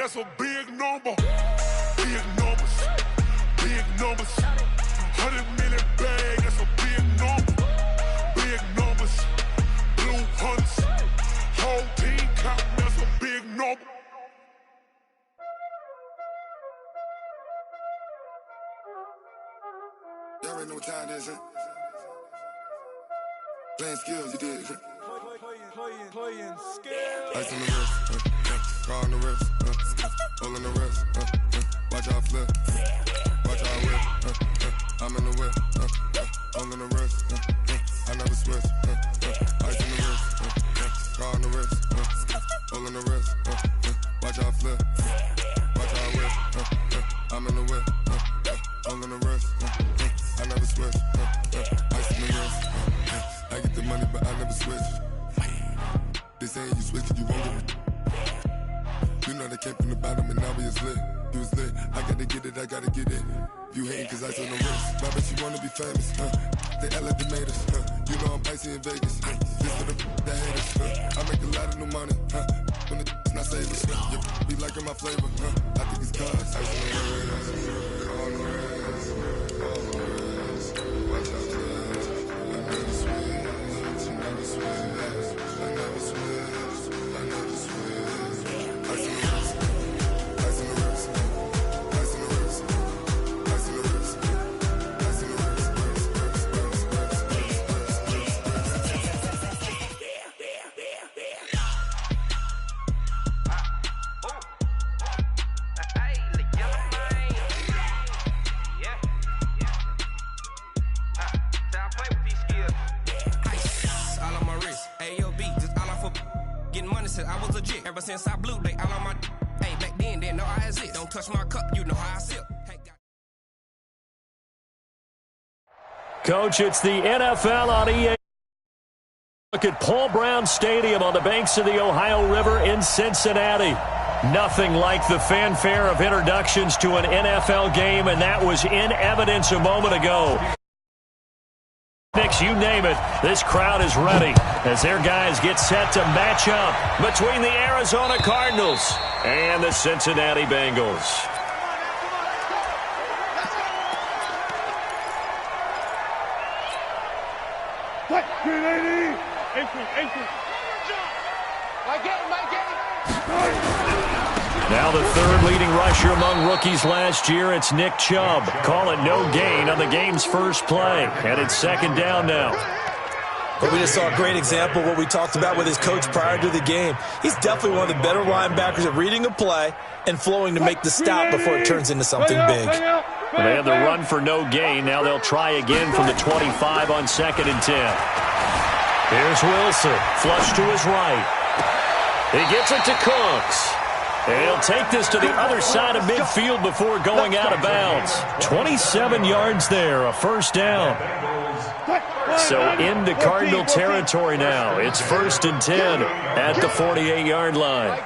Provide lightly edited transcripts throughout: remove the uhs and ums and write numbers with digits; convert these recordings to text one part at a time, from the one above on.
that's a big number. Big numbers, big numbers. 100 million bag, that's a big number. Big numbers, blue hunts. Whole team count, that's a big number. Y'all already know what time it is, huh? Playing skills, you did, huh? Playing skills. Ice on the wrist, car on the wrist, hole in the wrist, watch out flip, watch out whip, I'm in the whip, hole in the wrist, I never switch, ice on the wrist, car on the wrist, hole in the wrist, watch out flip, watch out whip, I'm in the whip, hole in the wrist, I never switch, ice on the wrist, I get the money but I never switch. They saying you switch it, you won't get it. You know they came from the bottom and now we is lit. You was lit, I gotta get it, I gotta get it. You hating cause ice on the wrist. My bitch, you wanna be famous, They act like they made us, You know I'm icy in Vegas, This for the haters, I make a lot of new money, When the not savers, Be liking my flavor, I think it's cause ice on the wrist, on the wrist, on the wrist. Watch out for this, I never switch, I never switch. I never switch, I never switch. Ice in the wrist, ice in the wrist, ice in the wrist, ice in the wrist, ice in the wrist, I was legit. Ever since I blew, they all on my. Hey, back then, they know I exist. Don't touch my cup, you know how I sip. Hey, Coach, it's the NFL on EA. Look at Paul Brown Stadium on the banks of the Ohio River in Cincinnati. Nothing like the fanfare of introductions to an NFL game, and that was in evidence a moment ago. You name it, this crowd is ready as their guys get set to match up between the Arizona Cardinals and the Cincinnati Bengals. Now the third leading rusher among rookies last year, it's Nick Chubb. Call it no gain on the game's first play, and it's second down now. But we just saw a great example of what we talked about with his coach prior to the game. He's definitely one of the better linebackers at reading a play and flowing to make the stop before it turns into something big. Well, they had the run for no gain. Now they'll try again from the 25 on 2nd and 10. Here's Wilson, flush to his right. He gets it to Cooks. And he'll take this to the other side of midfield before going out of bounds. 27 yards there, a first down. So into Cardinal territory now. It's 1st and 10 at the 48-yard line.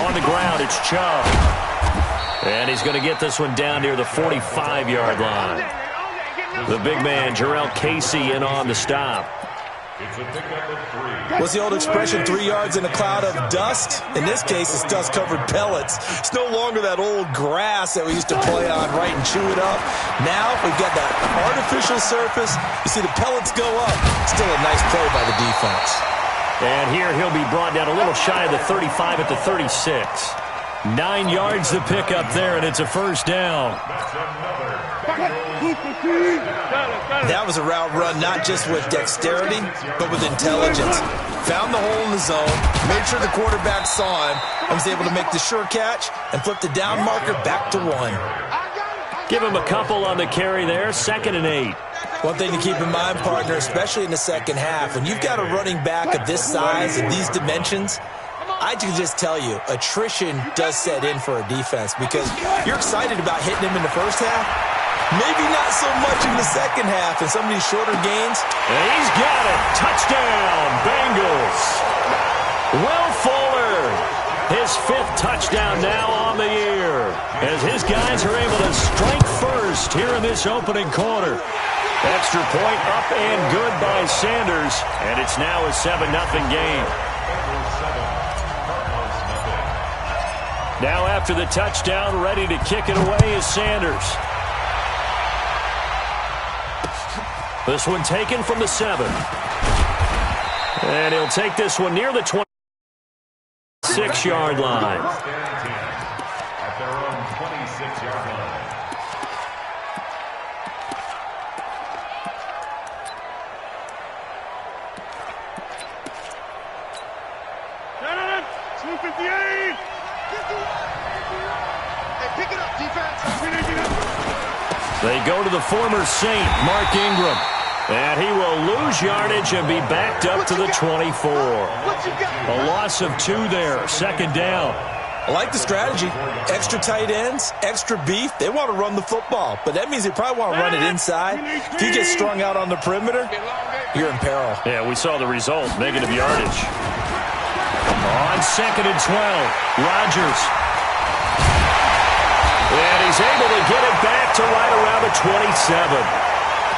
On the ground, it's Chubb. And he's going to get this one down near the 45-yard line. The big man, Jarrell Casey, in on the stop. What's the old expression, 3 yards in a cloud of dust? In this case, it's dust-covered pellets. It's no longer that old grass that we used to play on, right, and chew it up. Now we've got that artificial surface. You see the pellets go up. Still a nice play by the defense. And here he'll be brought down a little shy of the 35 at the 36. 9 yards to pick up there, and it's a first down. That was a route run not just with dexterity, but with intelligence. Found the hole in the zone, made sure the quarterback saw him, and was able to make the sure catch and flip the down marker back to 1. Give him a couple on the carry there, 2nd and 8. One thing to keep in mind, partner, especially in the second half, when you've got a running back of this size and these dimensions, I can just tell you, attrition does set in for a defense because you're excited about hitting him in the first half. Maybe not so much in the second half and some of these shorter gains. And he's got it. Touchdown, Bengals. Will Fuller, his 5th touchdown now on the year as his guys are able to strike first here in this opening quarter. Extra point up and good by Sanders, and it's now a 7-0 game. Now after the touchdown, ready to kick it away is Sanders. This one taken from the 7. And he'll take this one near the 26-yard line. At their own 26-yard line. They go to the former Saint, Mark Ingram. And he will lose yardage and be backed up to the 24. A loss of 2 there, second down. I like the strategy. Extra tight ends, extra beef. They want to run the football, but that means they probably want to run it inside. If you get strung out on the perimeter, you're in peril. Yeah, we saw the result, negative yardage. On 2nd and 12, Rodgers. And he's able to get it back to right around the 27.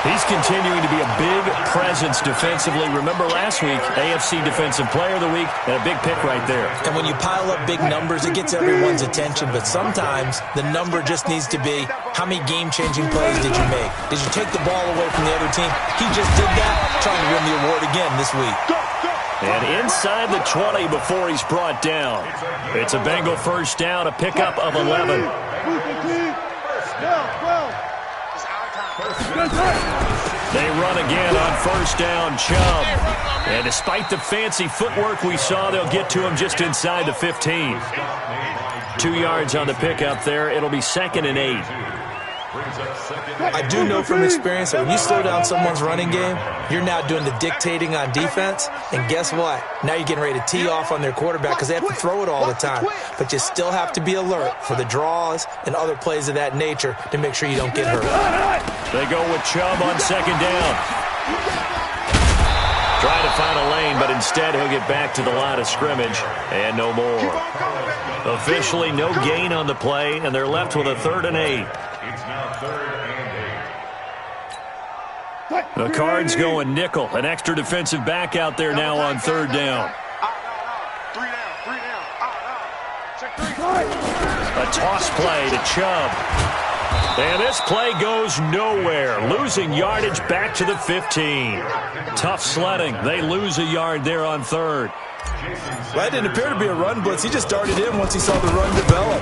He's continuing to be a big presence defensively. Remember last week, AFC Defensive Player of the Week, and a big pick right there. And when you pile up big numbers, it gets everyone's attention. But sometimes the number just needs to be, how many game-changing plays did you make? Did you take the ball away from the other team? He just did that, trying to win the award again this week. And inside the 20 before he's brought down. It's a Bengal first down, a pickup of 11. They run again on first down, Chubb. And despite the fancy footwork we saw, they'll get to him just inside the 15. 2 yards on the pickup there. It'll be 2nd and 8. I do know from experience that when you slow down someone's running game, you're now doing the dictating on defense. And guess what? Now you're getting ready to tee off on their quarterback because they have to throw it all the time. But you still have to be alert for the draws and other plays of that nature to make sure you don't get hurt. They go with Chubb on 2nd down. Trying to find a lane, but instead he'll get back to the line of scrimmage and no more. Officially no gain on the play, and they're left with a 3rd and 8. It's now 3rd and 8. The Cards going nickel. An extra defensive back out there now on 3rd down. A toss play to Chubb. And this play goes nowhere. Losing yardage back to the 15. Tough sledding. They lose a yard there on 3rd. Well, that didn't appear to be a run blitz. He just darted in once he saw the run develop.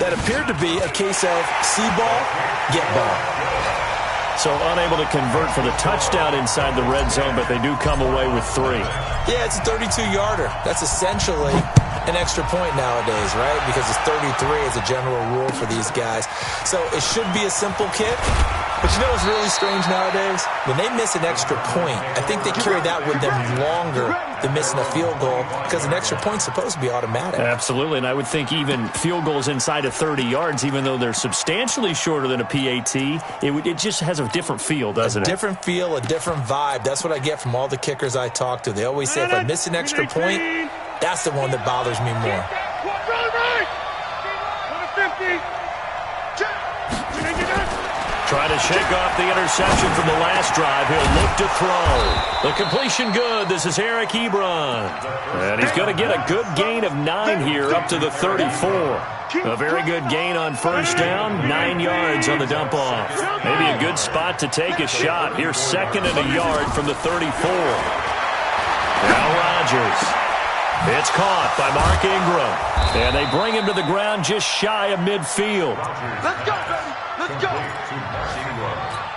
That appeared to be a case of see ball, get ball. So unable to convert for the touchdown inside the red zone, but they do come away with 3. Yeah, it's a 32-yarder. That's essentially an extra point nowadays, right? Because it's 33 as a general rule for these guys. So it should be a simple kick. But you know what's really strange nowadays? When they miss an extra point, I think they carry that with them longer than missing a field goal because an extra point's supposed to be automatic. Absolutely, and I would think even field goals inside of 30 yards, even though they're substantially shorter than a PAT, it just has a different feel, doesn't it? A different feel, a different vibe. That's what I get from all the kickers I talk to. They always say if I miss an extra point, that's the one that bothers me more. Trying to shake off the interception from the last drive. He'll look to throw. The completion good. This is Eric Ebron. And he's going to get a good gain of 9 here up to the 34. A very good gain on first down. 9 yards on the dump off. Maybe a good spot to take a shot. Here's 2nd and a yard from the 34. Now Rodgers. It's caught by Mark Ingram. And they bring him to the ground just shy of midfield. Let's go, baby. Let's go.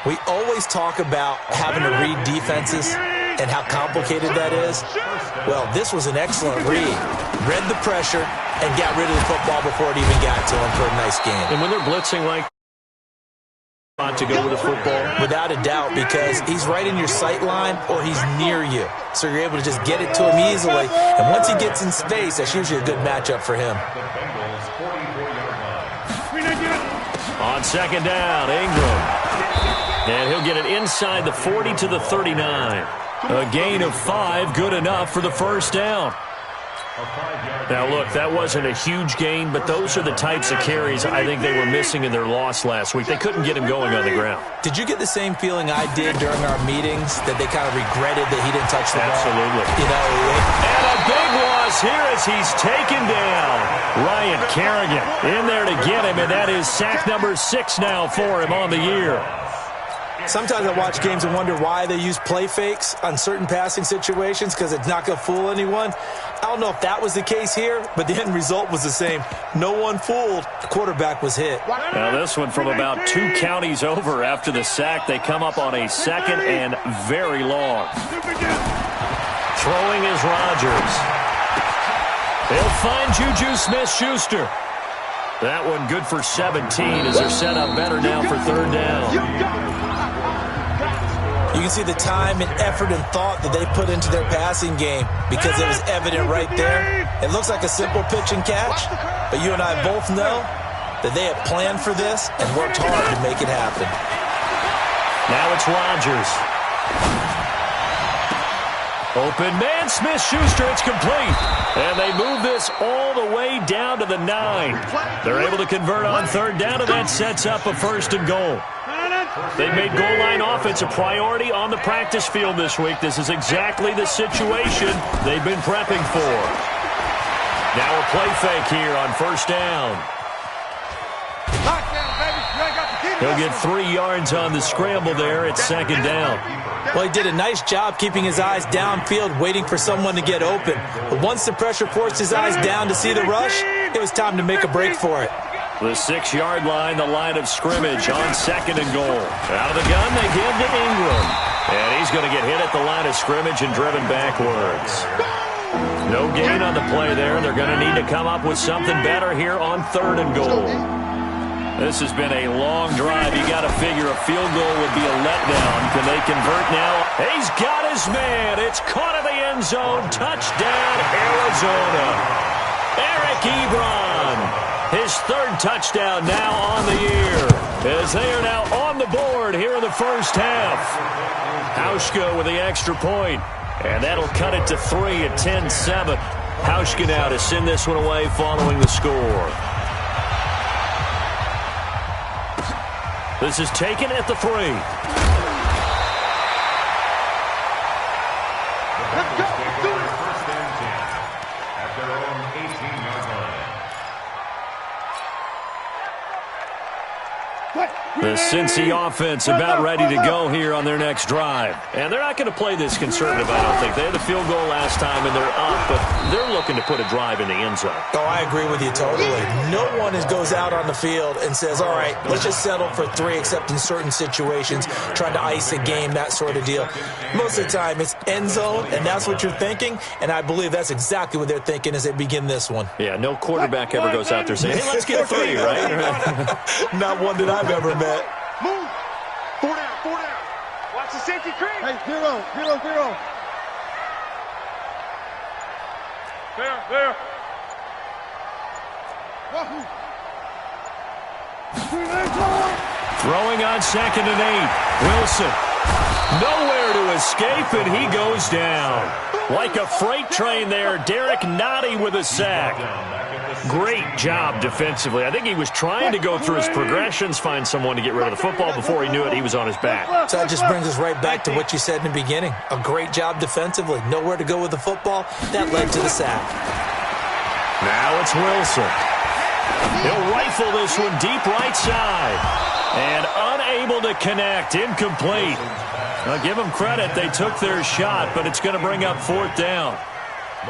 We always talk about having to read defenses and how complicated that is. Well, this was an excellent read. Read the pressure and got rid of the football before it even got to him for a nice game. And when they're blitzing like to go with the football? Without a doubt, because he's right in your sight line or he's near you. So you're able to just get it to him easily. And once he gets in space, that's usually a good matchup for him. On 2nd down, Ingram. And he'll get it inside the 40 to the 39. A gain of 5, good enough for the first down. Now, look, that wasn't a huge gain, but those are the types of carries I think they were missing in their loss last week. They couldn't get him going on the ground. Did you get the same feeling I did during our meetings, that they kind of regretted that he didn't touch the ball? Absolutely. You know, and a big loss here as he's taken down. Ryan Kerrigan in there to get him, and that is sack number 6 now for him on the year. sometimes I watch games and wonder why they use play fakes on certain passing situations, because it's not going to fool anyone. I don't know if that was the case here, but the end result was the same. No one fooled. The quarterback was hit. Now this one from about 2 counties over after the sack. They come up on a 2nd and very long. Throwing is Rodgers. They'll find Juju Smith-Schuster. That one good for 17 as they're set up better now for 3rd down. You can see the time and effort and thought that they put into their passing game, because it was evident right there. It looks like a simple pitch and catch, but you and I both know that they have planned for this and worked hard to make it happen. Now it's Rodgers. Open man, Smith-Schuster, it's complete. And they move this all the way down to the 9. They're able to convert on 3rd down, and that sets up a 1st and goal. They've made goal line offense a priority on the practice field this week. This is exactly the situation they've been prepping for. Now a play fake here on 1st down. He'll get 3 yards on the scramble there at 2nd down. Well, he did a nice job keeping his eyes downfield, waiting for someone to get open. But once the pressure forced his eyes down to see the rush, it was time to make a break for it. The 6-yard line, the line of scrimmage on 2nd and goal. Out of the gun, they give to Ingram. And he's going to get hit at the line of scrimmage and driven backwards. No gain on the play there. They're going to need to come up with something better here on 3rd and goal. This has been a long drive. You got to figure a field goal would be a letdown. Can they convert now? He's got his man. It's caught in the end zone. Touchdown, Arizona. Eric Ebron. His 3rd touchdown now on the year, as they are now on the board here in the first half. Hauschka with the extra point, and that'll cut it to 3 at 10-7. Hauschka now to send this one away following the score. This is taken at the 3. Let's go. Do it. First and 10 at their own 18-yard line. The Cincy offense about ready to go here on their next drive. And they're not going to play this conservative, I don't think. They had a field goal last time, and they're up, but they're looking to put a drive in the end zone. Oh, I agree with you totally. No one goes out on the field and says, all right, let's just settle for 3, except in certain situations, trying to ice a game, that sort of deal. Most of the time, it's end zone, and that's what you're thinking, and I believe that's exactly what they're thinking as they begin this one. Yeah, no quarterback ever goes out there saying, hey, let's get a 3, right? Not one that I've ever met. Move. 4 down, 4 down. Watch the safety creep. Hey, 0, 0, 0. There. Wahoo. Throwing on 2nd and 8. Wilson. Nowhere to escape, and he goes down. Like a freight train there, Derek Nottie with a sack. Great job defensively. I think he was trying to go through his progressions, find someone to get rid of the football. Before he knew it, he was on his back. So that just brings us right back to what you said in the beginning. A great job defensively. Nowhere to go with the football. That led to the sack. Now it's Wilson. He'll rifle this one deep right side. And unable to connect. Incomplete. Now give them credit. They took their shot, but it's going to bring up 4th down.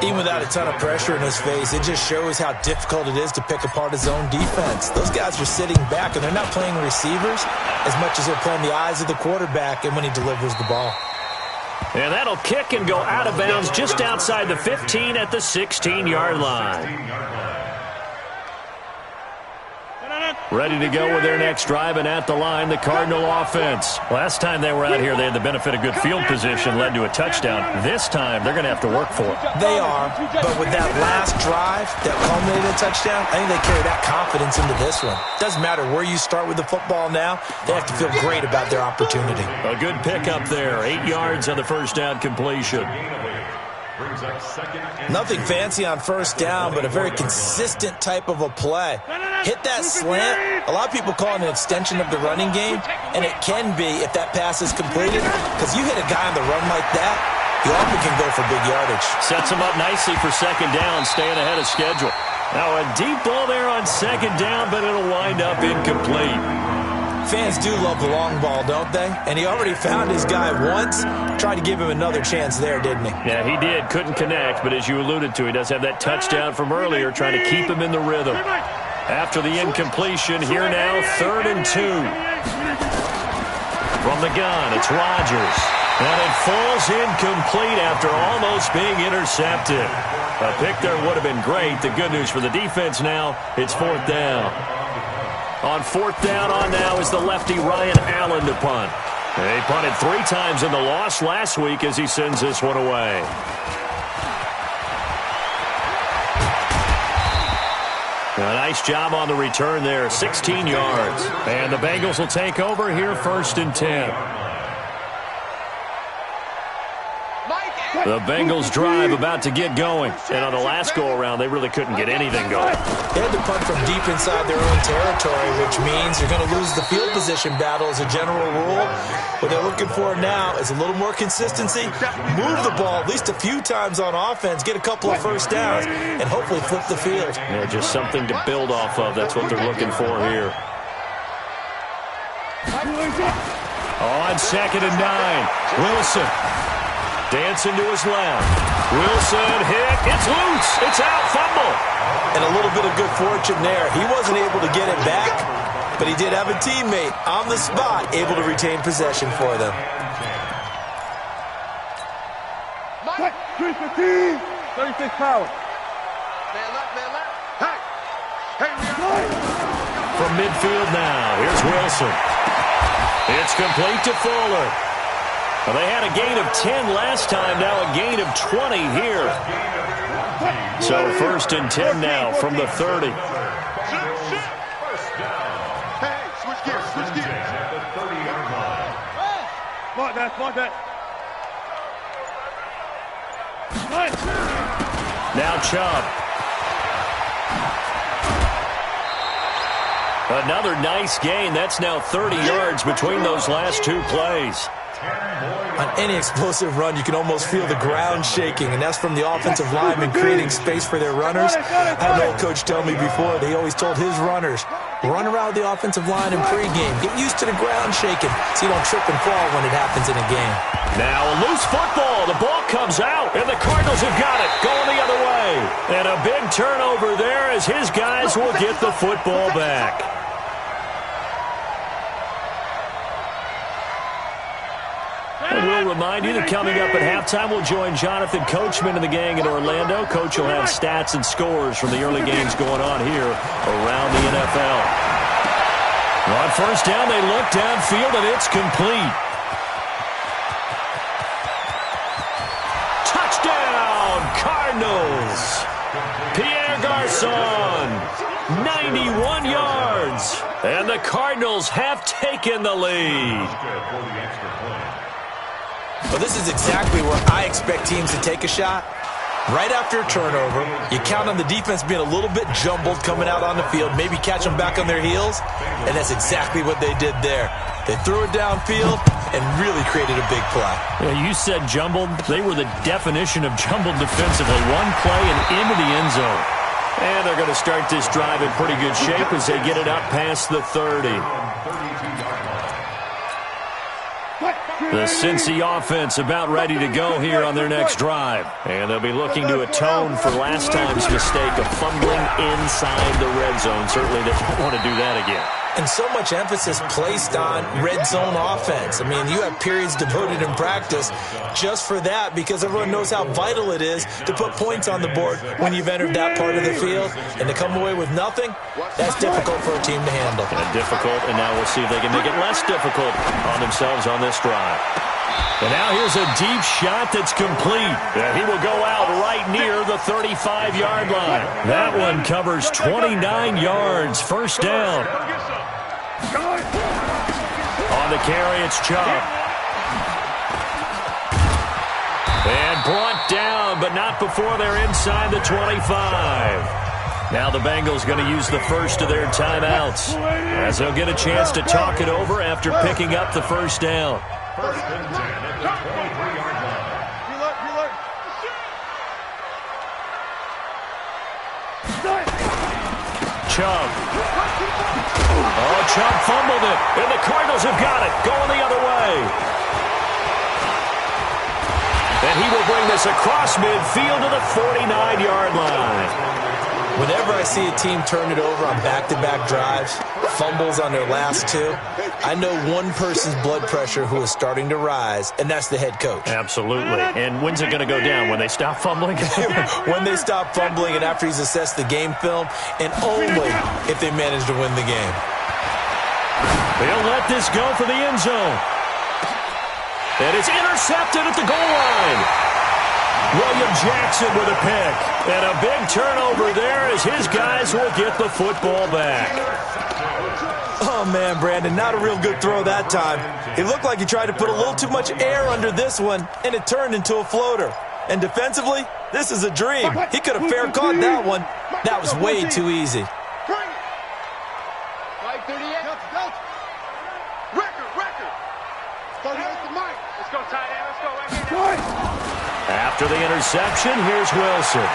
Even without a ton of pressure in his face, it just shows how difficult it is to pick apart his own defense. Those guys are sitting back, and they're not playing receivers as much as they're playing the eyes of the quarterback and when he delivers the ball. And that'll kick and go out of bounds just outside the 15 at the 16-yard line. Ready to go with their next drive, and at the line, the Cardinal offense. Last time they were out here, they had the benefit of good field position, led to a touchdown. This time, they're going to have to work for it. They are, but with that last drive that culminated in a touchdown, I think they carry that confidence into this one. Doesn't matter where you start with the football now, they have to feel great about their opportunity. A good pickup there, 8 yards on the 1st down completion. Brings up second and Nothing fancy on first down, but a very consistent type of a play. Hit that slant. A lot of people call it an extension of the running game, and it can be if that pass is completed, because you hit a guy on the run like that, he often can go for big yardage. Sets him up nicely for second down, staying ahead of schedule. Now a deep ball there on second down, but it'll wind up incomplete. Fans do love the long ball, don't they? And he already found his guy once. Tried to give him another chance there, didn't he? Yeah, he did. Couldn't connect, but as you alluded to, he does have that touchdown from earlier, trying to keep him in the rhythm. After the incompletion, here now, 3rd and 2. From the gun, it's Rodgers. And it falls incomplete after almost being intercepted. A pick there would have been great. The good news for the defense now, it's 4th down. On 4th down on now is the lefty Ryan Allen to punt. He punted 3 times in the loss last week as he sends this one away. A nice job on the return there, 16 yards. And the Bengals will take over here 1st and 10. The Bengals drive about to get going. And on the last go-around, they really couldn't get anything going. They had to punt from deep inside their own territory, which means you're going to lose the field position battle as a general rule. What they're looking for now is a little more consistency, move the ball at least a few times on offense, get a couple of first downs, and hopefully flip the field. Yeah, just something to build off of. That's what they're looking for here. On 2nd and 9, Wilson. Dancing to his left. Wilson hit. It's loose. It's out. Fumble. And a little bit of good fortune there. He wasn't able to get it back, but he did have a teammate on the spot able to retain possession for them. 315, 36 power. Man left. Hey. From midfield now, here's Wilson. It's complete to Fuller. Well, they had a gain of 10 last time, now a gain of 20 here. So 1st and 10 now from the 30. Hey, switch gears. at the 30-yard line. Smart that. Now Chubb. Another nice gain. That's now 30 yards between those last 2 plays. On any explosive run, you can almost feel the ground shaking, and that's from the offensive linemen creating space for their runners. I had an old coach tell me before, they always told his runners, run around the offensive line in pregame. Get used to the ground shaking so you don't trip and fall when it happens in a game. Now a loose football. The ball comes out, and the Cardinals have got it, going the other way. And a big turnover there as his guys will get the football back. And we'll remind you that coming up at halftime, we'll join Jonathan Coachman and the gang in Orlando. Coach will have stats and scores from the early games going on here around the NFL. On 1st down, they look downfield, and it's complete. Touchdown, Cardinals! Pierre Garçon, 91 yards. And the Cardinals have taken the lead. Well, this is exactly where I expect teams to take a shot. Right after a turnover, you count on the defense being a little bit jumbled coming out on the field, maybe catch them back on their heels, and that's exactly what they did there. They threw it downfield and really created a big play. Yeah, you said jumbled. They were the definition of jumbled defensively. One play and into the end zone. And they're going to start this drive in pretty good shape as they get it up past the 30. The Cincy offense about ready to go here on their next drive. And they'll be looking to atone for last time's mistake of fumbling inside the red zone. Certainly they don't want to do that again. And so much emphasis placed on red zone offense. I mean, you have periods devoted in practice just for that because everyone knows how vital it is to put points on the board when you've entered that part of the field. And to come away with nothing, that's difficult for a team to handle. Difficult, and now we'll see if they can make it less difficult on themselves on this drive. And now here's a deep shot that's complete. And he will go out right near the 35-yard line. That one covers 29 yards. 1st down. On the carry, it's Chubb. And brought down, but but not before they're inside the 25. Now the Bengals going to use the first of their timeouts, as they'll get a chance to talk it over after picking up the first down. First and 10 at the 23-yard line. Chubb. Oh, Chubb fumbled it, and the Cardinals have got it, going the other way. And he will bring this across midfield to the 49-yard line. Whenever I see a team turn it over on back-to-back drives, fumbles on their last two, I know one person's blood pressure who is starting to rise, and that's the head coach. Absolutely. And when's it going to go down? When they stop fumbling? When they stop fumbling and after he's assessed the game film, and only if they manage to win the game. They'll let this go for the end zone. And it's intercepted at the goal line. William Jackson with a pick. And a big turnover there as his guys will get the football back. Oh, man, Brandon, not a real good throw that time. It looked like he tried to put a little too much air under this one, and it turned into a floater. And defensively, this is a dream. He could have fair caught that one. That was way too easy. Let's go, tight end. Let's go. After the interception, here's Wilson.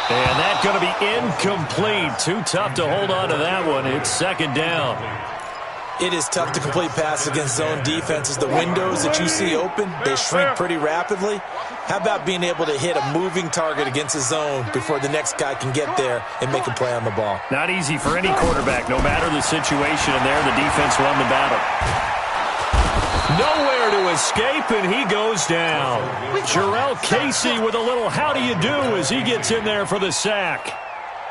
And that's going to be incomplete. Too tough to hold on to that one. It's second down. It is tough to complete passes against zone defenses. The windows that you see open, they shrink pretty rapidly. How about being able to hit a moving target against a zone before the next guy can get there and make a play on the ball? Not easy for any quarterback, no matter the situation. And there, the defense won the battle. Nowhere to escape, and he goes down. Jarrell Casey with a little how do you do as he gets in there for the sack.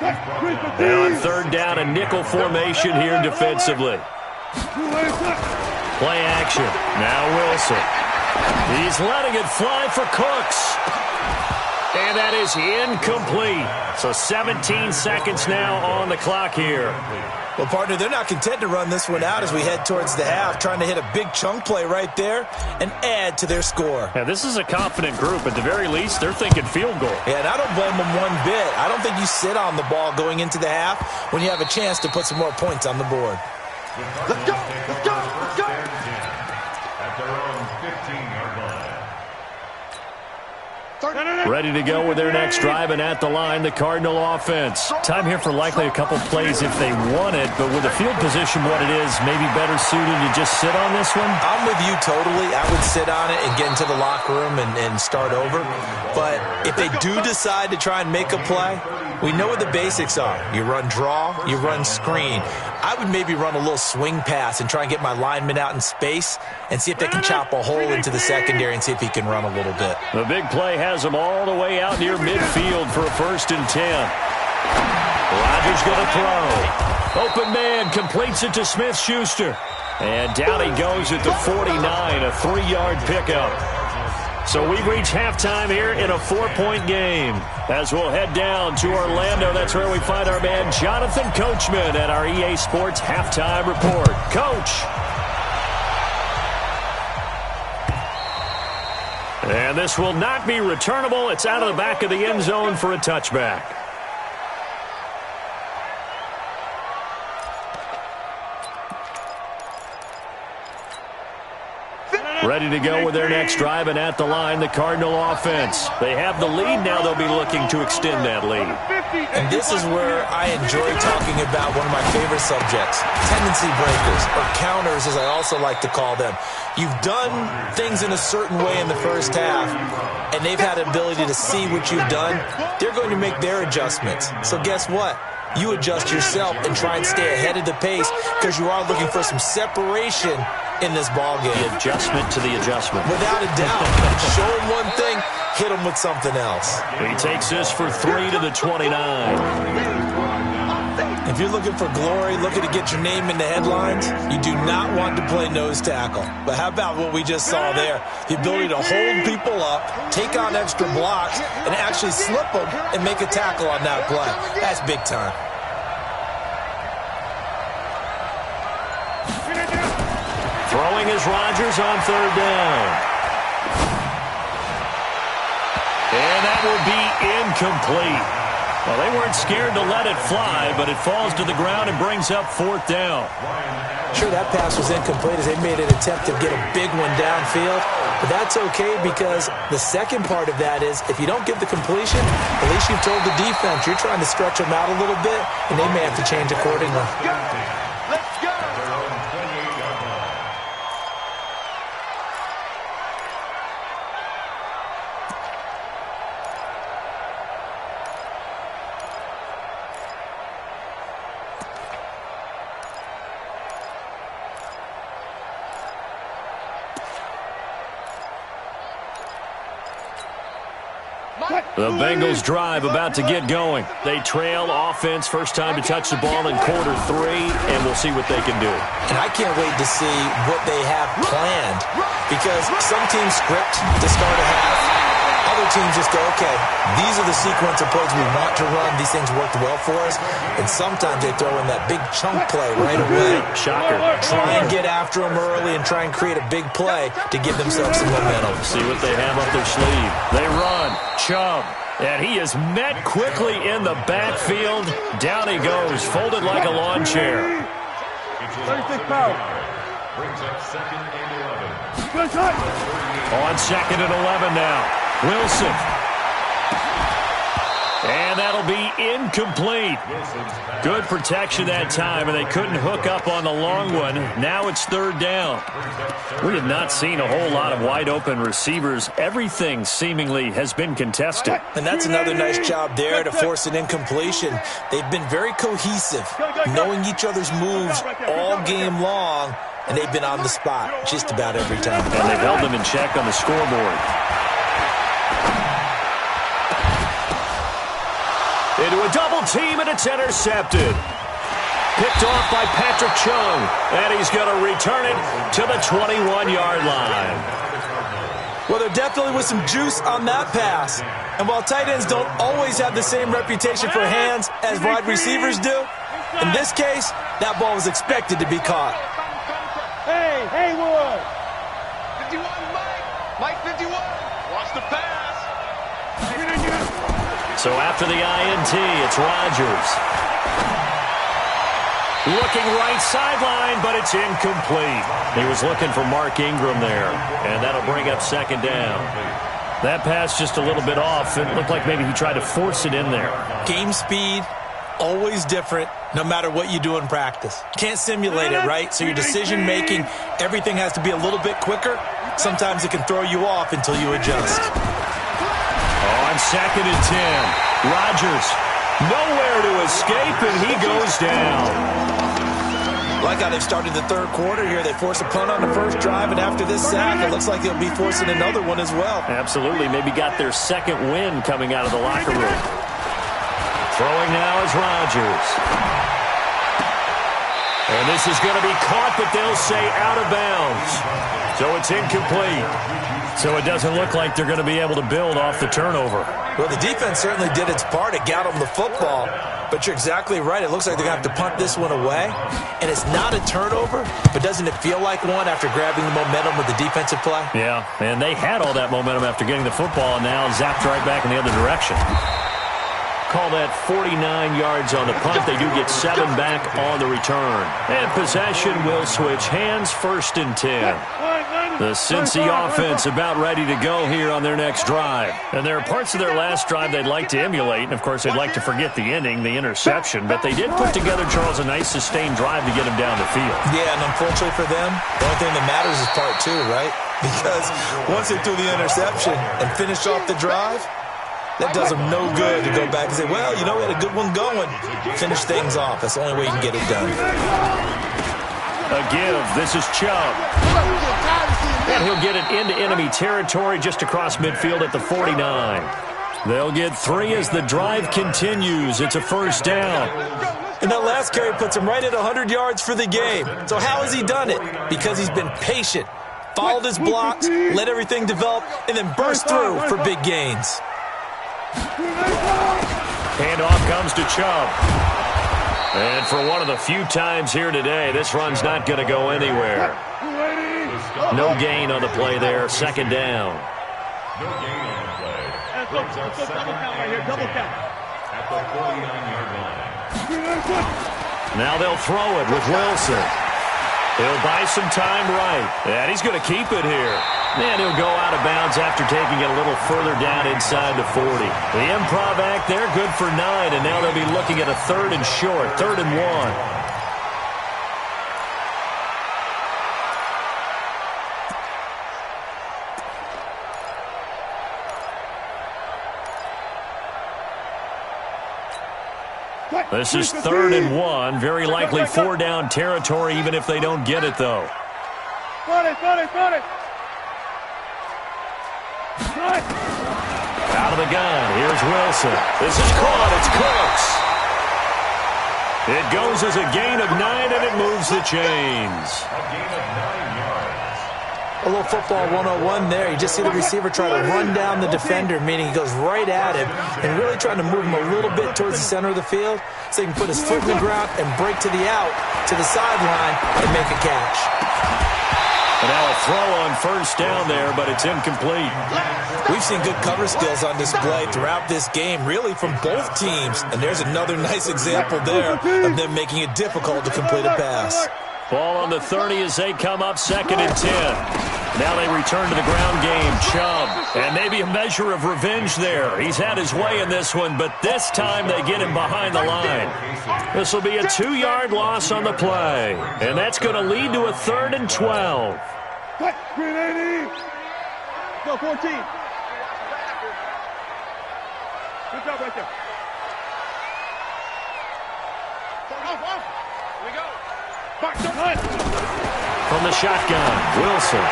And on third down, a nickel formation here defensively. Play action. Now Wilson. He's letting it fly for Cooks. And that is incomplete. So 17 seconds now on the clock here. Well, partner, they're not content to run this one out as we head towards the half, trying to hit a big chunk play right there and add to their score. Yeah, this is a confident group. At the very least, they're thinking field goal. Yeah, and I don't blame them one bit. I don't think you sit on the ball going into the half when you have a chance to put some more points on the board. Let's go. Let's go. Let's go. At their own 15-yard line. Ready to go with their next drive, and at the line, the Cardinal offense. Time here for likely a couple plays if they want it, but with the field position what it is, maybe better suited to just sit on this one? I'm with you totally. I would sit on it and get into the locker room and start over. But if they do decide to try and make a play, we know what the basics are. You run draw, you run screen. I would maybe run a little swing pass and try and get my lineman out in space and see if they can chop a hole into the secondary and see if he can run a little bit. The big play has him all the way out near midfield for a 1st and 10. Rodgers going to throw. Open man completes it to Smith-Schuster. And down he goes at the 49, a 3-yard pickup. So we've reached halftime here in a 4-point game. As we'll head down to Orlando, that's where we find our man Jonathan Coachman at our EA Sports Halftime Report. Coach. And this will not be returnable. It's out of the back of the end zone for a touchback. Ready to go with their next drive, and at the line, the Cardinal offense. They have the lead. Now they'll be looking to extend that lead. And this is where I enjoy talking about one of my favorite subjects, tendency breakers, or counters as I also like to call them. You've done things in a certain way in the first half, and they've had the ability to see what you've done. They're going to make their adjustments. So guess what? You adjust yourself and try and stay ahead of the pace because you are looking for some separation in this ball game. The adjustment to the adjustment. Without a doubt. Show him one thing, hit him with something else. He takes this for 3 to the 29. If you're looking for glory, looking to get your name in the headlines, you do not want to play nose tackle. But how about what we just saw there? The ability to hold people up, take on extra blocks, and actually slip them and make a tackle on that play. That's big time. Throwing is Rodgers on 3rd down. And that will be incomplete. Well, they weren't scared to let it fly, but it falls to the ground and brings up 4th down. Sure, that pass was incomplete as they made an attempt to get a big one downfield. But that's okay because the second part of that is if you don't get the completion, at least you've told the defense you're trying to stretch them out a little bit, and they may have to change accordingly. Let's go! The Bengals drive about to get going. They trail offense, first time to touch the ball in quarter 3, and we'll see what they can do. And I can't wait to see what they have planned because some teams script to start a half. Other teams just go, okay, these are the sequence of plays we want to run. These things worked well for us. And sometimes they throw in that big chunk play right away. Shocker. Try and get after them early and try and create a big play to give themselves some momentum. See what they have up their sleeve. They run. Chubb. And he is met quickly in the backfield. Down he goes, folded like a lawn chair. 36 power. Brings up 2nd and 11. On 2nd and 11 now. Wilson. And that'll be incomplete. Good protection that time, and they couldn't hook up on the long one. Now it's 3rd down. We have not seen a whole lot of wide-open receivers. Everything seemingly has been contested. And that's another nice job there to force an incompletion. They've been very cohesive, knowing each other's moves all game long, and they've been on the spot just about every time. And they've held them in check on the scoreboard. Into a double team, and it's intercepted. Picked off by Patrick Chung, and he's going to return it to the 21-yard line. Well, there definitely was some juice on that pass. And while tight ends don't always have the same reputation for hands as wide receivers do, in this case, that ball was expected to be caught. Hey, Haywood! 51, Mike 51. Watch the pass. So after the INT, it's Rodgers. Looking right sideline, but it's incomplete. He was looking for Mark Ingram there, and that'll bring up 2nd down. That pass just a little bit off. It looked like maybe he tried to force it in there. Game speed, always different, no matter what you do in practice. Can't simulate it, right? So your decision-making, everything has to be a little bit quicker. Sometimes it can throw you off until you adjust. On 2nd and 10, Rodgers nowhere to escape, and he goes down. Like how they've started the 3rd quarter here. They force a punt on the first drive, and after this sack, it looks like they'll be forcing another one as well. Absolutely. Maybe got their 2nd win coming out of the locker room. Throwing now is Rodgers. And this is going to be caught, but they'll say out of bounds. So it's incomplete. So it doesn't look like they're going to be able to build off the turnover. Well, the defense certainly did its part. It got them the football. But you're exactly right. It looks like they're going to have to punt this one away. And it's not a turnover, but doesn't it feel like one after grabbing the momentum with the defensive play? Yeah, and they had all that momentum after getting the football, and now zapped right back in the other direction. Call that 49 yards on the punt. They do get 7 back on the return. And possession will switch hands, 1st and 10. The Cincy offense about ready to go here on their next drive. And there are parts of their last drive they'd like to emulate. And, of course, they'd like to forget the ending, the interception. But they did put together, Charles, a nice sustained drive to get them down the field. Yeah, and unfortunately for them, the only thing that matters is part 2, right? Because once they threw the interception and finished off the drive, that does them no good to go back and say, well, you know, we had a good one going. Finish things off. That's the only way you can get it done. A give. This is Chubb. And he'll get it into enemy territory just across midfield at the 49. They'll get 3 as the drive continues. It's a 1st down. And that last carry puts him right at 100 yards for the game. So how has he done it? Because he's been patient, followed his blocks, let everything develop, and then burst through for big gains. Handoff comes to Chubb. And for one of the few times here today, this run's not going to go anywhere. No gain on the play there, 2nd down. No gain on the play. Let's go double count right here, double count. At the 49-yard line. Now they'll throw it with Wilson. He'll buy some time right. And he's going to keep it here. And he'll go out of bounds after taking it a little further down inside the 40. The improv act there, good for 9. And now they'll be looking at a 3rd and short, 3rd and 1. This is 3rd and 1. Very likely 4-down territory, even if they don't get it, though. Got it. Out of the gun. Here's Wilson. This is caught. It's Cooks. It goes as a gain of 9, and it moves the chains. A gain of 9 yards. A little football 101 there. You just see the receiver try to run down the defender, meaning he goes right at him and really trying to move him a little bit towards the center of the field so he can put his foot in the ground and break to the out, to the sideline, and make a catch. And now a throw on 1st down there, but it's incomplete. We've seen good cover skills on display throughout this game, really from both teams. And there's another nice example there of them making it difficult to complete a pass. Ball on the 30 as they come up 2nd and 10. Now they return to the ground game. Chubb. And maybe a measure of revenge there. He's had his way in this one, but this time they get him behind the line. This will be a 2-yard loss on the play. And that's going to lead to a 3rd and 12. Green 80. Go 14. Good job right there. Off. Here we go. From the shotgun, Wilson.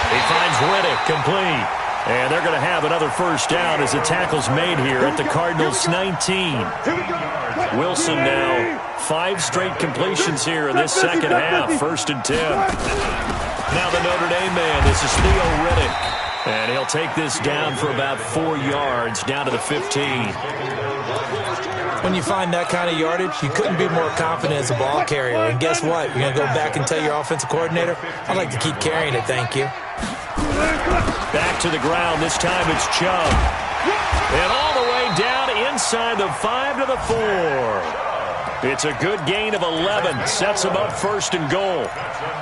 He finds Riddick, complete. And they're going to have another 1st down as the tackle's made here at the Cardinals' 19. Wilson now 5 straight completions here in this 2nd half, 1st and 10. Now the Notre Dame man, this is Theo Riddick. And he'll take this down for about 4 yards, down to the 15. When you find that kind of yardage, you couldn't be more confident as a ball carrier. And guess what? You're going to go back and tell your offensive coordinator, I'd like to keep carrying it, thank you. Back to the ground. This time it's Chubb. And all the way down inside the 5 to the 4. It's a good gain of 11. Sets him up 1st and goal.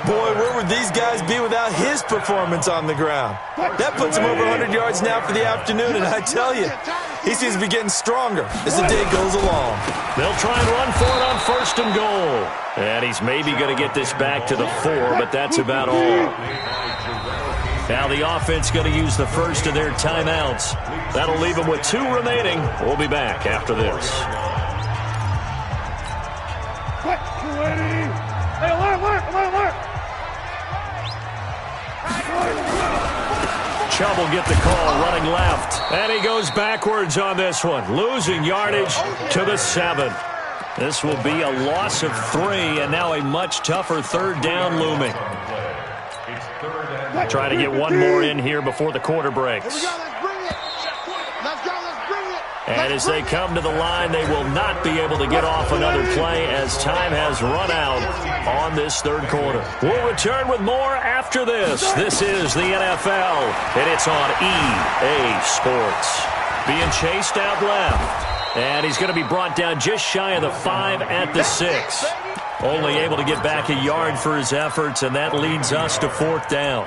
Boy, where would these guys be without his performance on the ground? That puts him over 100 yards now for the afternoon, and I tell you, he seems to be getting stronger as the day goes along. They'll try and run for it on 1st and goal. And he's maybe going to get this back to the 4, but that's about all. Now the offense going to use the first of their timeouts. That'll leave them with 2 remaining. We'll be back after this. Hey, alert! Chubb will get the call, running left. And he goes backwards on this one, losing yardage to the 7. This will be a loss of 3, and now a much tougher 3rd down looming. Trying to get one more in here before the quarter breaks. And as they come to the line, they will not be able to get off another play as time has run out on this 3rd quarter. We'll return with more after this. This is the NFL, and it's on EA Sports. Being chased out left, and he's going to be brought down just shy of the 5 at the 6. Only able to get back a yard for his efforts, and that leads us to 4th down.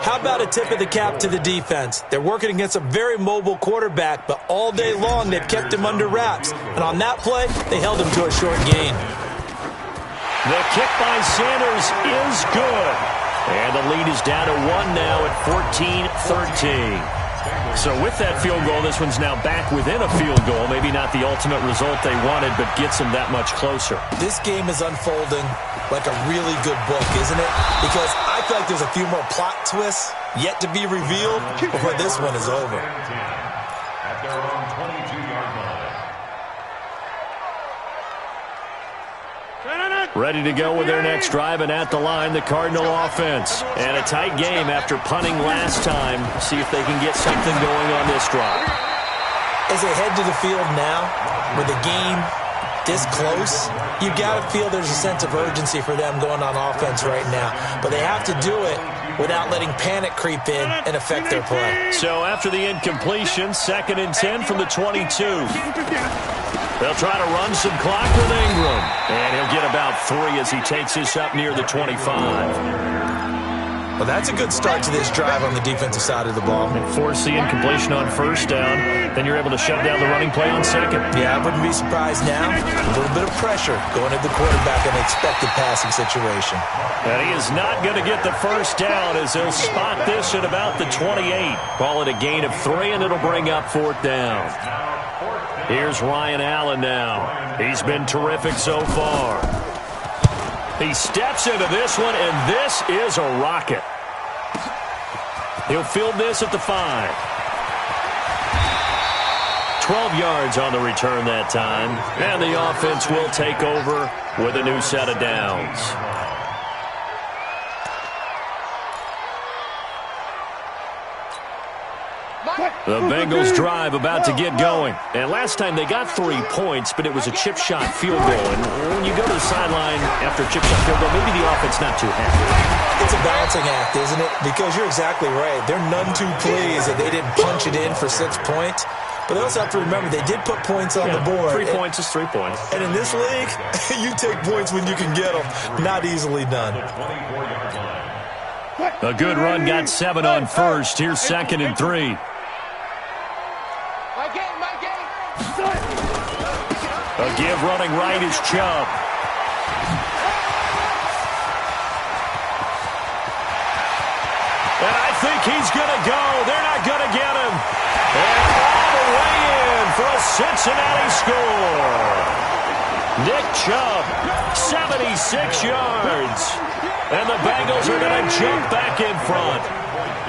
How about a tip of the cap to the defense? They're working against a very mobile quarterback, but all day long they've kept him under wraps. And on that play, they held him to a short gain. The kick by Sanders is good. And the lead is down to 1 now at 14-13. So with that field goal, this one's now back within a field goal. Maybe not the ultimate result they wanted, but gets them that much closer. This game is unfolding like a really good book, isn't it? Because I feel like there's a few more plot twists yet to be revealed before this one is over. At their own 22-yard line. Ready to go with their next drive, and at the line, the Cardinal offense. And a tight game after punting last time. See if they can get something going on this drive. As they head to the field now, with the game this close, you got to feel there's a sense of urgency for them going on offense right now. But they have to do it without letting panic creep in and affect their play. So after the incompletion, 2nd and 10 from the 22. They'll try to run some clock with Ingram. And he'll get about 3 as he takes this up near the 25. Well, that's a good start to this drive on the defensive side of the ball. And force the incompletion on 1st down. Then you're able to shut down the running play on 2nd. Yeah, I wouldn't be surprised now. A little bit of pressure going at the quarterback in an expected passing situation. And he is not going to get the 1st down as he'll spot this at about the 28. Call it a gain of 3, and it'll bring up 4th down. Here's Ryan Allen now. He's been terrific so far. He steps into this one, and this is a rocket. He'll field this at the 5. 12 yards on the return that time. And the offense will take over with a new set of downs. The Bengals drive about to get going. And last time they got 3 points, but it was a chip shot field goal. And when you go to the sideline after a chip shot field goal, maybe the offense not too happy. It's a balancing act, isn't it? Because you're exactly right. They're none too pleased that they didn't punch it in for 6 points. But they also have to remember they did put points on the board. 3 points is 3 points. And in this league, you take points when you can get them. Not easily done. A good run got 7 on 1st. Here's 2nd and 3. A give running right is Chubb. And I think he's going to go. They're not going to get him. And all the way in for a Cincinnati score. Nick Chubb, 76 yards. And the Bengals are going to jump back in front.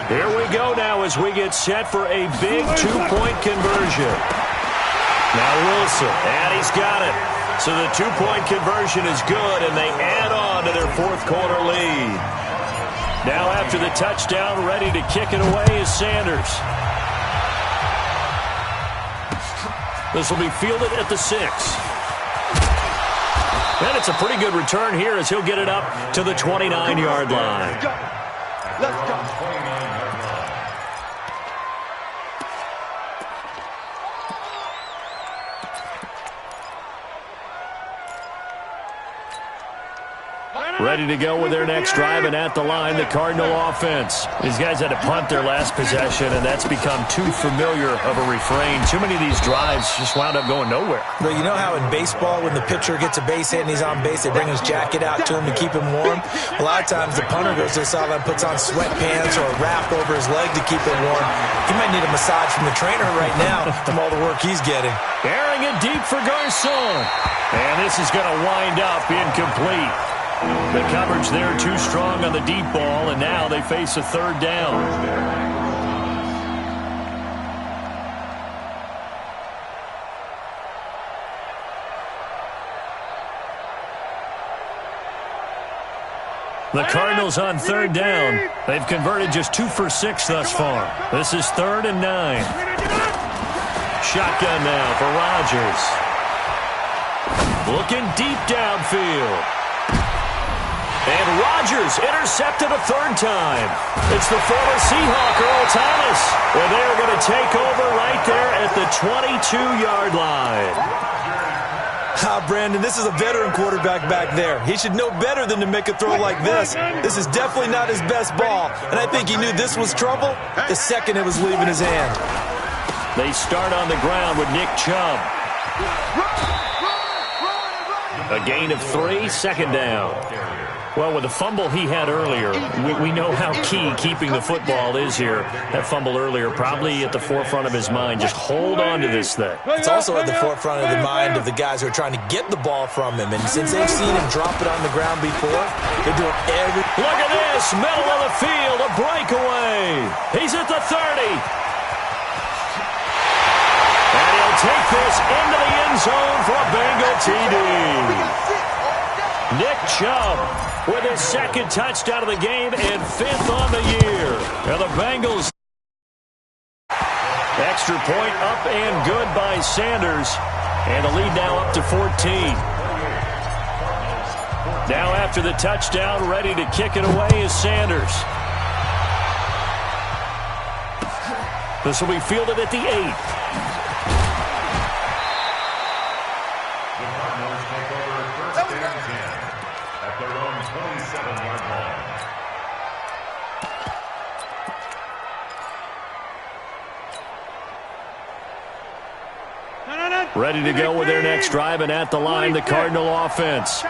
Here we go now as we get set for a big 2-point conversion. Now Wilson, and he's got it. So the 2-point conversion is good, and they add on to their 4th quarter lead. Now after the touchdown, ready to kick it away is Sanders. This will be fielded at the 6. And it's a pretty good return here as he'll get it up to the 29-yard line. Let's go. Ready to go with their next drive, and at the line, the Cardinal offense. These guys had to punt their last possession, and that's become too familiar of a refrain. Too many of these drives just wound up going nowhere. But you know how in baseball, when the pitcher gets a base hit and he's on base, they bring his jacket out to him to keep him warm? A lot of times the punter goes to the sideline, puts on sweatpants or a wrap over his leg to keep him warm. He might need a massage from the trainer right now from all the work he's getting. Airing it deep for Garcon. And this is going to wind up incomplete. The coverage there too strong on the deep ball, and now they face a 3rd down. The Cardinals on 3rd down. They've converted just 2 for 6 thus far. This is 3rd and 9. Shotgun now for Rodgers. Looking deep downfield. And Rodgers intercepted a 3rd time. It's the former Seahawk, Earl Thomas. And they are going to take over right there at the 22-yard line. Brandon, this is a veteran quarterback back there. He should know better than to make a throw like this. This is definitely not his best ball. And I think he knew this was trouble the second it was leaving his hand. They start on the ground with Nick Chubb. A gain of 3, 2nd down. Well, with the fumble he had earlier, we know how key keeping the football is here. That fumble earlier probably at the forefront of his mind. Just hold on to this thing. It's also at the forefront of the mind of the guys who are trying to get the ball from him. And since they've seen him drop it on the ground before, they're doing everything. Look at this, middle of the field, a breakaway. He's at the 30. And he'll take this into the end zone for a Bengal TD. Nick Chubb with his 2nd touchdown of the game and 5th on the year. Now the Bengals. Extra point up and good by Sanders. And the lead now up to 14. Now after the touchdown, ready to kick it away is Sanders. This will be fielded at the 8. The Cardinals take over first and 10 at their own 27-yard line. Ready to go with their next drive, and at the line, the Cardinal offense.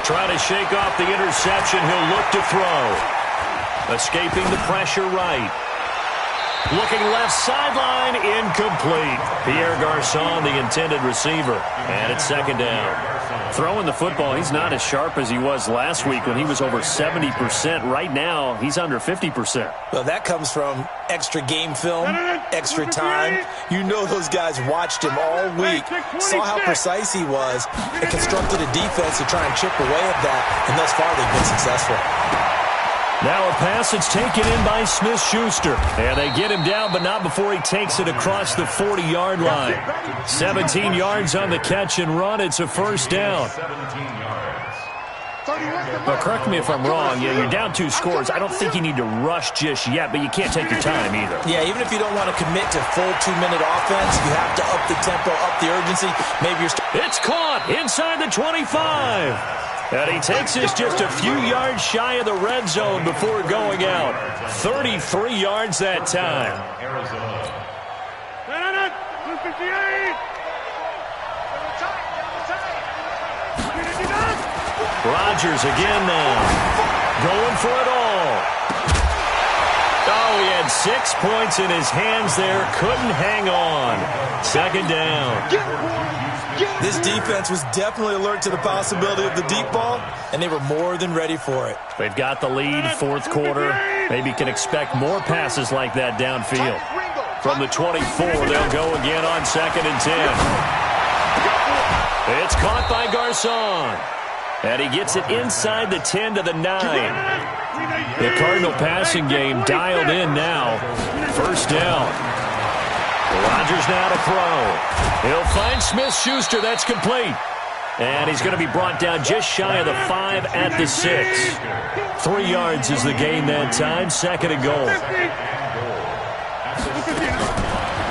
Trying to shake off the interception. He'll look to throw. Escaping the pressure right. Looking left sideline, incomplete. Pierre Garçon, the intended receiver. And it's second down. Throwing the football, he's not as sharp as he was last week when he was over 70%. Right now, he's under 50%. Well, that comes from extra game film, extra time. You know those guys watched him all week, saw how precise he was, and constructed a defense to try and chip away at that, and thus far they've been successful. Now a pass that's taken in by Smith-Schuster. And they get him down, but not before he takes it across the 40-yard line. 17 yards on the catch and run. It's a first down. 17 yards. But correct me if I'm wrong. Yeah, you're down 2 scores. I don't think you need to rush just yet, but you can't take your time either. Yeah, even if you don't want to commit to full 2-minute offense, you have to up the tempo, up the urgency. Maybe you're... It's caught inside the 25. And he takes us just a few yards shy of the red zone before going out. 33 yards that time. Arizona. Rodgers again now. Going for it all. Oh, he had 6 points in his hands there. Couldn't hang on. Second down. This defense was definitely alert to the possibility of the deep ball, and they were more than ready for it. They've got the lead, fourth quarter. Maybe can expect more passes like that downfield. From the 24, they'll go again on second and 10. It's caught by Garçon. And he gets it inside the 10 to the 9. The Cardinal passing game dialed in now. First down. Rodgers now to throw. He'll find Smith-Schuster. That's complete. And he's going to be brought down just shy of the 5 at the 6. 3 yards is the gain that time. Second and goal.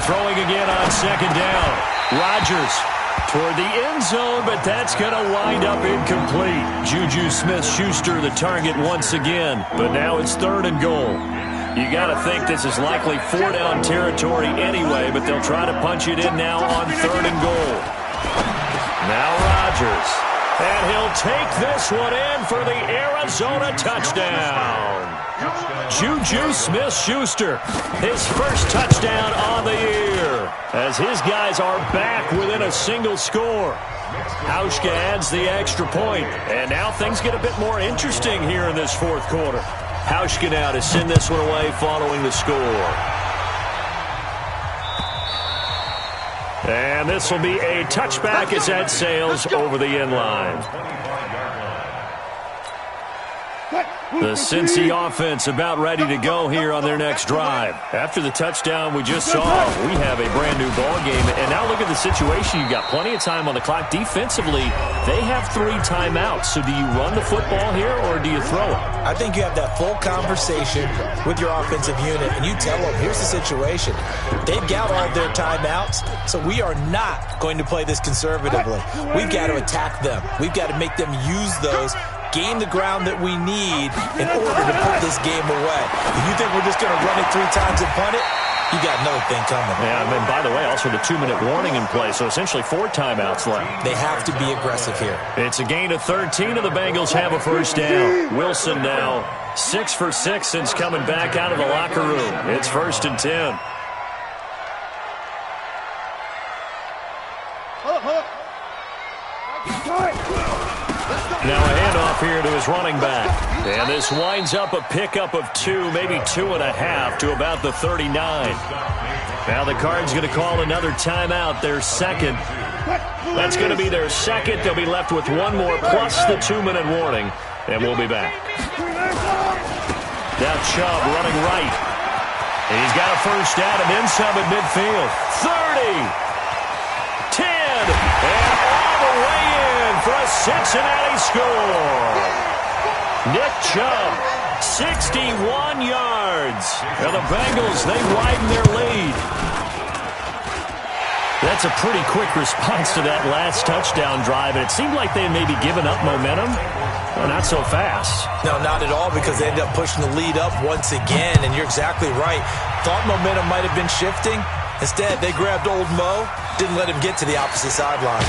Throwing again on second down. Rodgers toward the end zone, but that's going to wind up incomplete. Juju Smith-Schuster the target once again, but now it's third and goal. You got to think this is likely 4-down territory anyway, but they'll try to punch it in now on third and goal. Now Rodgers, and he'll take this one in for the Arizona touchdown. Juju Smith-Schuster, his first touchdown on the year, as his guys are back within a single score. Hauschka adds the extra point, and now things get a bit more interesting here in this fourth quarter. Hauschka now to send this one away following the score. And this will be a touchback as that sails over the end line. The Cincy offense about ready to go here on their next drive. After the touchdown we just saw, we have a brand new ball game. And now look at the situation. You've got plenty of time on the clock. Defensively, they have 3 timeouts. So do you run the football here or do you throw it? I think you have that full conversation with your offensive unit, and you tell them, here's the situation. They've got all their timeouts, so we are not going to play this conservatively. We've got to attack them. We've got to make them use those, gain the ground that we need in order to put this game away. If you think we're just going to run it 3 times and punt it, you got another thing coming. Yeah, and by the way, also the 2-minute warning in play, so essentially 4 timeouts left. They have to be aggressive here. It's a gain of 13, and the Bengals have a first down. Wilson now 6 for 6 since coming back out of the locker room. It's first and 10. Now a handoff here to his running back. And this winds up a pickup of 2, maybe 2.5 to about the 39. Now the Cards going to call another timeout, their second. That's going to be their second. They'll be left with 1 more plus the 2-minute warning. And we'll be back. Now Chubb running right. And he's got a first down and then some at midfield. 30. 10. And all the way in for a Cincinnati score. Nick Chubb, 61 yards. And the Bengals, they widen their lead. That's a pretty quick response to that last touchdown drive, and it seemed like they had maybe given up momentum. Well, not so fast. No, not at all, because they ended up pushing the lead up once again, and you're exactly right. Thought momentum might have been shifting. Instead, they grabbed old Mo, didn't let him get to the opposite sideline.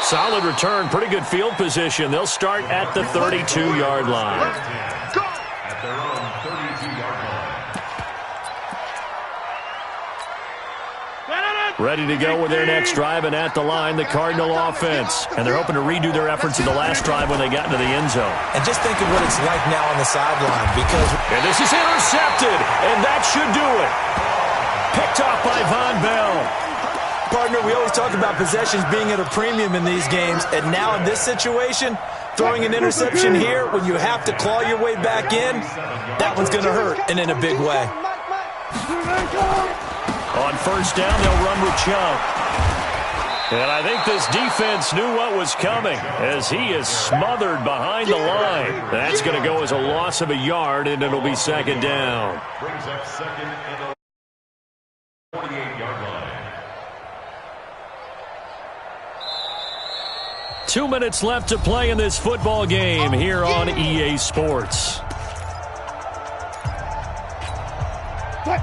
Solid return, pretty good field position. They'll start at the 32-yard line. At their own 32-yard line. Ready to go with their next drive, and at the line, the Cardinal offense. And they're hoping to redo their efforts in the last drive when they got into the end zone. And just think of what it's like now on the sideline, because... And this is intercepted, and that should do it. Picked off by Von Bell. Partner, we always talk about possessions being at a premium in these games, and now in this situation, throwing an interception here when you have to claw your way back in, that one's going to hurt, and in a big way. On first down, they'll run with Chubb. And I think this defense knew what was coming as he is smothered behind the line. That's going to go as a loss of a yard, and it'll be second down. Brings up second and 48-yard line. 2 minutes left to play in this football game here on EA Sports.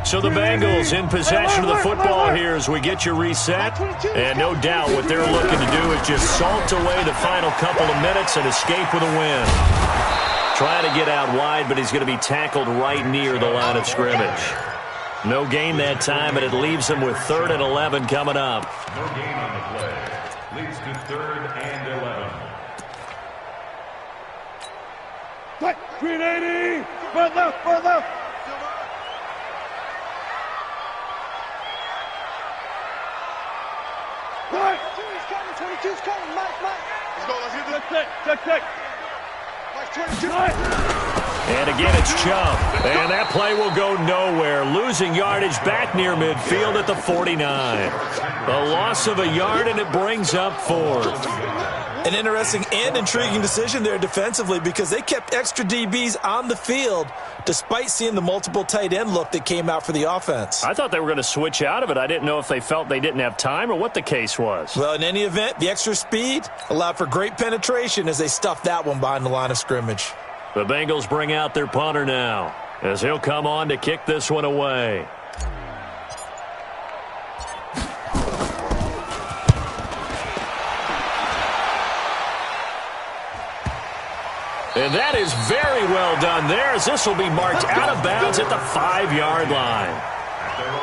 So the Bengals in possession of the football here as we get you reset. And no doubt what they're looking to do is just salt away the final couple of minutes and escape with a win. Trying to get out wide, but he's going to be tackled right near the line of scrimmage. No gain that time, and it leaves him with 3rd and 11 coming up. No gain on the play. Leads to 3rd and 11. 380! Far left, far left! Right! 22's coming, Mike! Let's go, let's get this. Check. Mike, 22. And again, it's Chubb. And that play will go nowhere. Losing yardage back near midfield at the 49. A loss of a yard, and it brings up 4th. An interesting and intriguing decision there defensively, because they kept extra DBs on the field despite seeing the multiple tight end look that came out for the offense. I thought they were going to switch out of it. I didn't know if they felt they didn't have time or what the case was. Well, in any event, the extra speed allowed for great penetration as they stuffed that one behind the line of scrimmage. The Bengals bring out their punter now as he'll come on to kick this one away. And that is very well done there, as this will be marked out of bounds at the 5-yard line.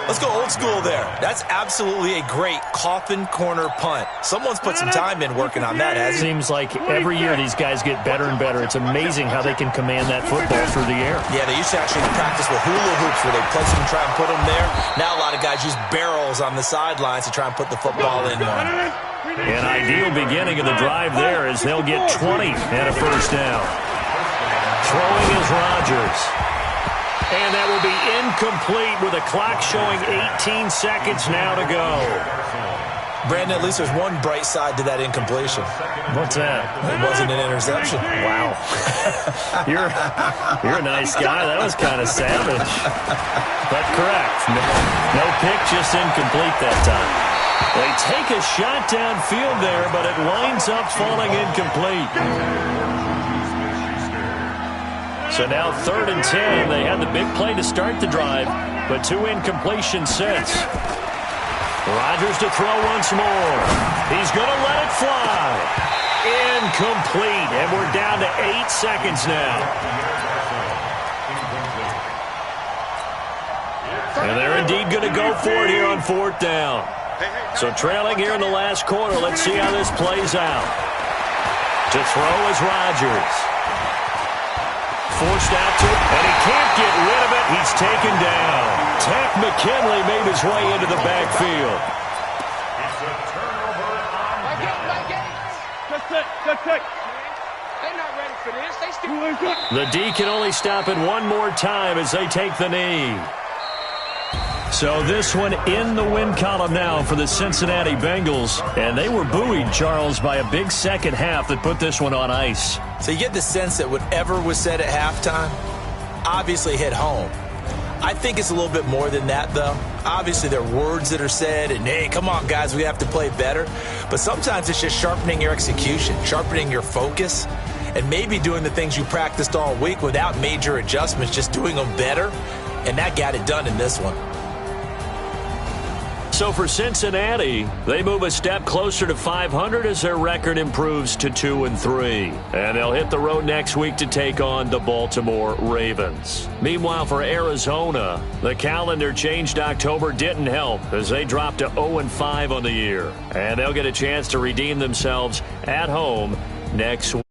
Let's go old school there. That's absolutely a great coffin corner punt. Someone's put some time in working on that, hasn't he? Seems like every year these guys get better and better. It's amazing how they can command that football through the air. Yeah, they used to actually practice with hula hoops where they place them and try and put them there. Now a lot of guys use barrels on the sidelines to try and put the football in one. An ideal beginning of the drive there as they'll get 20 and a first down. Throwing is Rodgers. And that will be incomplete with a clock showing 18 seconds now to go. Brandon, at least there's one bright side to that incompletion. What's that? It wasn't an interception. Wow. You're a nice guy. That was kind of savage. But correct. No pick, just incomplete that time. They take a shot downfield there, but it winds up falling incomplete. So now 3rd and 10. They had the big play to start the drive, but 2 incompletions since. Rodgers to throw once more. He's going to let it fly. Incomplete, and we're down to 8 seconds now. And they're indeed going to go for it here on 4th down. So trailing here in the last quarter, let's see how this plays out. To throw is Rodgers. Forced out to it, and he can't get rid of it. He's taken down. Takk McKinley made his way into the backfield. It's a turnover on Check. They're not ready for this. They still... The D can only stop it one more time as they take the knee. So this one in the win column now for the Cincinnati Bengals. And they were buoyed, Charles, by a big second half that put this one on ice. So you get the sense that whatever was said at halftime obviously hit home. I think it's a little bit more than that, though. Obviously, there are words that are said, and, hey, come on, guys, we have to play better. But sometimes it's just sharpening your execution, sharpening your focus, and maybe doing the things you practiced all week without major adjustments, just doing them better. And that got it done in this one. So for Cincinnati, they move a step closer to 500 as their record improves to 2-3. And they'll hit the road next week to take on the Baltimore Ravens. Meanwhile, for Arizona, the calendar changed October didn't help as they dropped to 0-5 on the year. And they'll get a chance to redeem themselves at home next week.